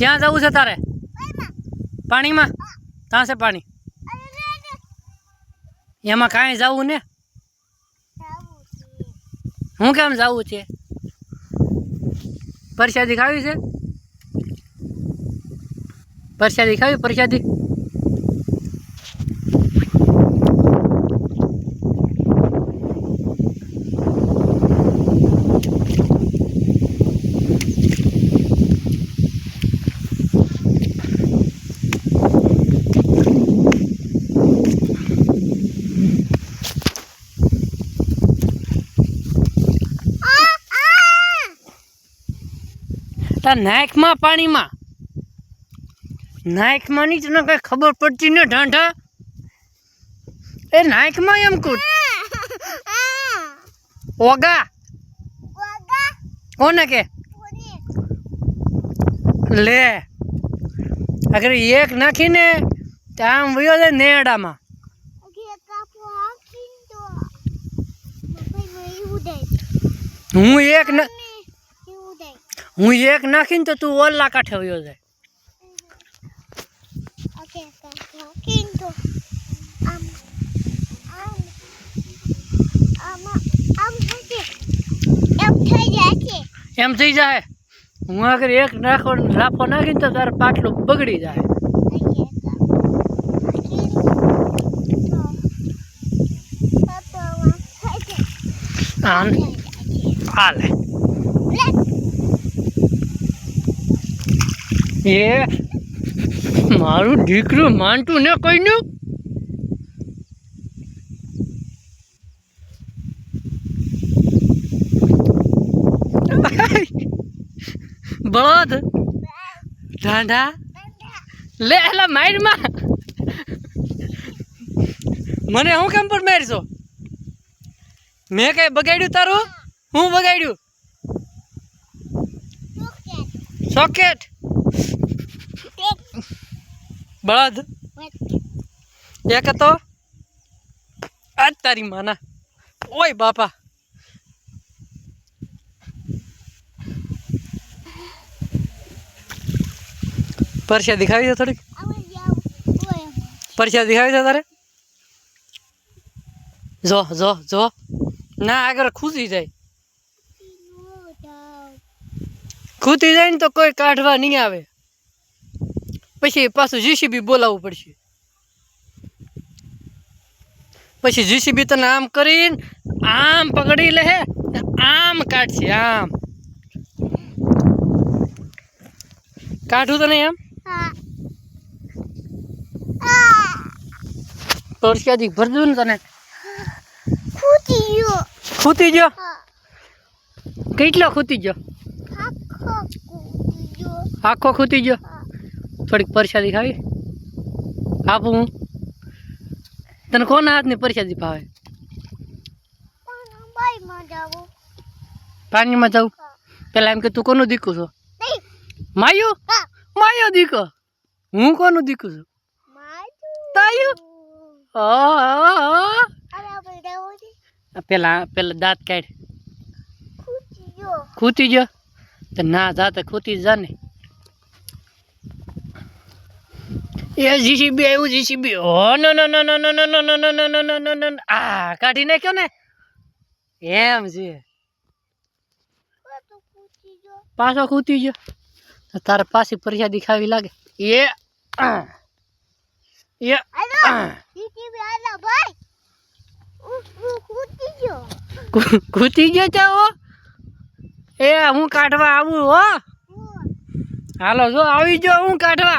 क्या जाऊ છે તારે पानी में कहाँ से पानी एम कहीं जाऊ ने हूँ केम जाऊ छे परसादी खावी छे परसादी खावी परसादी नायक में पानी में नायक में नहीं तने कई खबर पड़ती ने ढांढा ए नायक में एम कूद ओगा कोने के ले अगर एक नाखी ने आम वयो जाए नेड़ा में हूँ एक नाखी तो तू ओला काठे वयो जाए एम थी जाए हूँ अगर एक नाखो राफो नाखी तो तार पाटलो बगड़ी जाए हाल ये मारू दीकरू मानतू ने कोई नु बळद ढांढा ले एला मार मा मने हूँ केम पर मारशो मैं कई बगाड्यू तारू हूँ बगाड्यू सॉकेट बळद एक तो आज तारी माना ओए बापा परसा दिखावी है थोड़ी परसा दिखावी है तारे जो जो जो ना अगर खुशी जाए खूती जाए तो कोई काढ़वा नहीं आवे पछी पाछू जीसीबी बोलावू पड़शे पछी जीसीबी तने आम करीन आम पकड़ी ले आम काटशे आम काढू तो नहीं आम परसादी भर दू ने तने खूती जो કેટલો ખૂતી ગયો આખો ખૂતી ગયો થોડીક પરસાદી ખાવી આપું હું તને કોના હાથની પરસાદી ભાવે પાણીમાં જાઉં પેલા એમ કે તું કોનું દીકું છો માયું માયો દીકો હું કોનું દીકું છું તાયું પેલા પેલા દાંત કાઢ ખૂતી ગયો तो ना जाते खूती जाने ये जीसीबी आयु जीसीबी ओ no no no no no no no no no no no no no no आ काढी ने क्यों ने एम जी पासो खूती जो तार पासी परसादी खावी लागे ये जीसीबी आला भाई खूती जो चाहो ए हूँ काढ़वा आवू हो हालो जो आई जो हूँ काढ़वा।